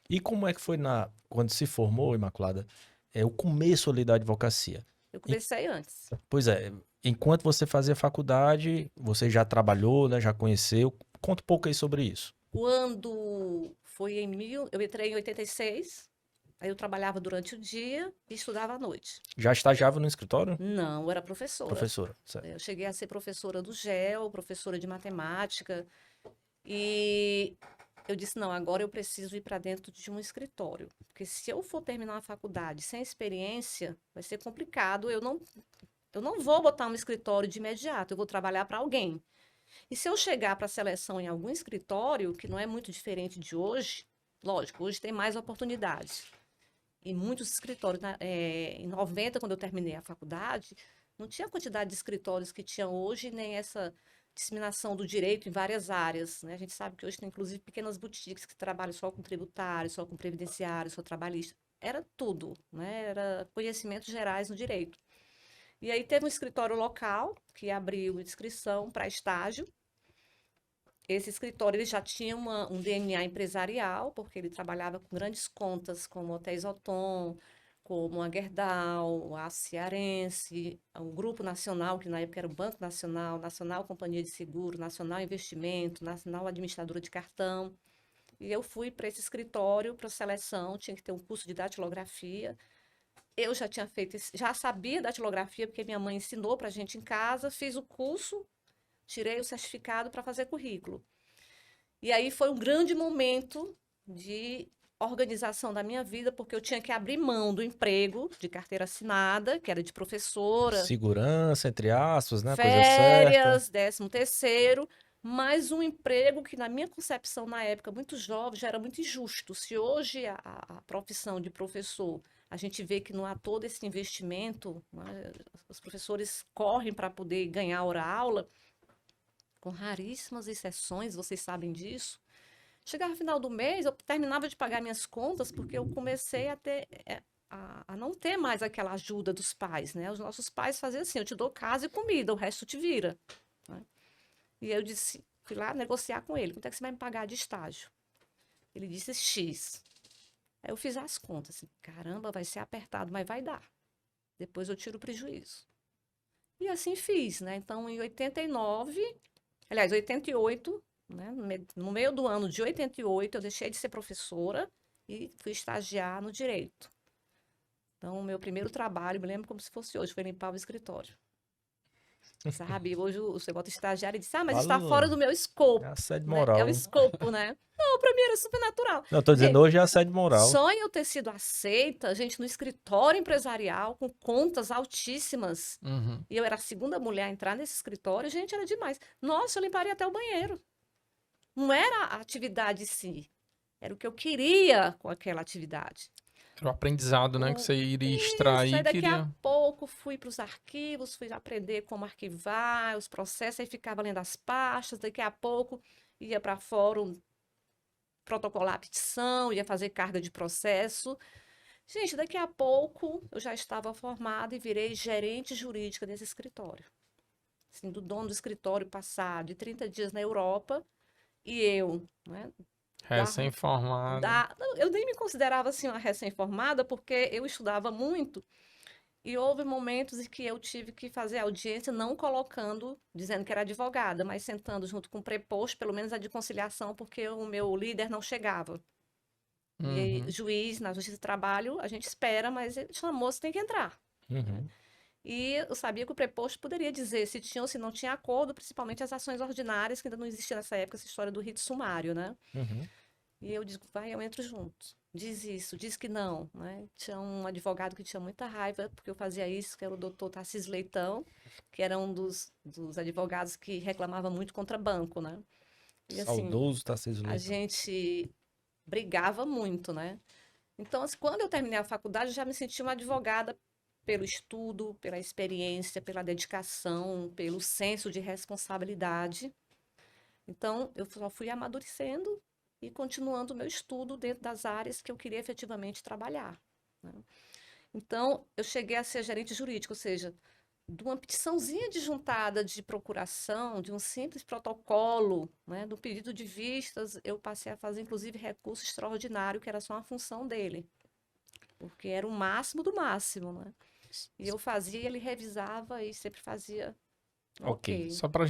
E como é que foi quando se formou, Imaculada, o começo ali da advocacia? Eu E- comecei antes. Pois é, enquanto você fazia faculdade, você já trabalhou, né, já conheceu. Conta um pouco aí sobre isso. Quando foi eu entrei em 86, aí eu trabalhava durante o dia e estudava à noite. Já estagiava no escritório? Não, eu era professora. Professora, certo. Eu cheguei a ser professora do GEL, professora de matemática, e eu disse, não, agora eu preciso ir para dentro de um escritório, porque se eu for terminar a faculdade sem experiência, vai ser complicado. Eu não vou botar um escritório de imediato, eu vou trabalhar para alguém. E se eu chegar para a seleção em algum escritório, que não é muito diferente de hoje, lógico, hoje tem mais oportunidades. E muitos escritórios, em 90, quando eu terminei a faculdade, não tinha a quantidade de escritórios que tinha hoje, nem essa disseminação do direito em várias áreas, né? A gente sabe que hoje tem, inclusive, pequenas boutiques que trabalham só com tributário, só com previdenciário, só trabalhista. Era tudo, né? Era conhecimentos gerais no direito. E aí teve um escritório local que abriu inscrição para estágio. Esse escritório ele já tinha um DNA empresarial, porque ele trabalhava com grandes contas como Hotéis Otom, como a Gerdau, a Cearense, o Grupo Nacional, que na época era o Banco Nacional, Nacional Companhia de Seguro, Nacional Investimento, Nacional Administradora de Cartão. E eu fui para esse escritório para seleção, tinha que ter um curso de datilografia. Eu já tinha feito, já sabia datilografia, porque minha mãe ensinou para a gente em casa, fiz o curso, tirei o certificado para fazer currículo. E aí foi um grande momento de organização da minha vida, porque eu tinha que abrir mão do emprego de carteira assinada, que era de professora, Segurança, entre aspas, né? A coisa certa. férias, 13º, mas um emprego que, na minha concepção, na época, muito jovem, já era muito injusto. Se hoje a profissão de professor, a gente vê que não há todo esse investimento, né? Os professores correm para poder ganhar hora-aula, com raríssimas exceções, vocês sabem disso. Chegava no final do mês, eu terminava de pagar minhas contas, porque eu comecei a ter, a não ter mais aquela ajuda dos pais, né? Os nossos pais faziam assim, eu te dou casa e comida, o resto te vira, né? E eu disse, fui lá negociar com ele, quanto é que você vai me pagar de estágio? Ele disse X. Aí eu fiz as contas, assim, caramba, vai ser apertado, mas vai dar. Depois eu tiro o prejuízo. E assim fiz, né? Então, em 89, aliás, 88, né? No meio do ano de 88, eu deixei de ser professora e fui estagiar no direito. Então, o meu primeiro trabalho, me lembro como se fosse hoje, foi limpar o escritório. Sabe? Hoje o negócio de estagiário disse, ah, mas está fora Fala, do meu é escopo, assédio né? É o moral. escopo, né? Não, para mim era super natural. Não, eu tô dizendo Gente, hoje é assédio moral. só em eu ter sido aceita, gente, no escritório empresarial, com contas altíssimas, Uhum. e eu era a segunda mulher a entrar nesse escritório, gente, era demais. Nossa, eu limparia até o banheiro. Não era a atividade em si, era o que eu queria com aquela atividade. Era o aprendizado, né, que O- você iria Isso, extrair aí e daqui a queria. pouco fui para os arquivos, fui aprender como arquivar os processos, aí ficava lendo as pastas, daqui a pouco ia para fórum protocolar a petição, ia fazer carga de processo. Gente, daqui a pouco eu já estava formada e virei gerente jurídica desse escritório. Assim, do dono do escritório passar de 30 dias na Europa e eu, né, Recém-formado. eu nem me considerava assim uma recém-formada, porque eu estudava muito e houve momentos em que eu tive que fazer audiência não colocando, dizendo que era advogada, mas sentando junto com o preposto, pelo menos a de conciliação, porque o meu líder não chegava. E aí, Uhum. juiz, na Justiça do Trabalho, a gente espera, mas ele chamou, você tem que entrar, né? Uhum. E eu sabia que o preposto poderia dizer se tinha ou se não tinha acordo, principalmente as ações ordinárias, que ainda não existia nessa época essa história do rito sumário, né? Uhum. E eu digo, vai, eu entro junto. Diz isso, diz que não, né? Tinha um advogado que tinha muita raiva porque eu fazia isso, que era o doutor Tarcísio Leitão, que era um dos advogados que reclamava muito contra banco, né? E assim, Saudoso Tarcísio a Leitão. gente brigava muito, né? Então, assim, quando eu terminei a faculdade, eu já me senti uma advogada pelo estudo, pela experiência, pela dedicação, pelo senso de responsabilidade. Então, eu só fui amadurecendo e continuando o meu estudo dentro das áreas que eu queria efetivamente trabalhar, né? Então, eu cheguei a ser gerente jurídico, ou seja, de uma petiçãozinha de juntada de procuração, de um simples protocolo, né, do pedido de vistas, eu passei a fazer, inclusive, recurso extraordinário, que era só uma função dele, porque era o máximo do máximo, né? E eu fazia, ele revisava e sempre fazia Ok. ok. Só para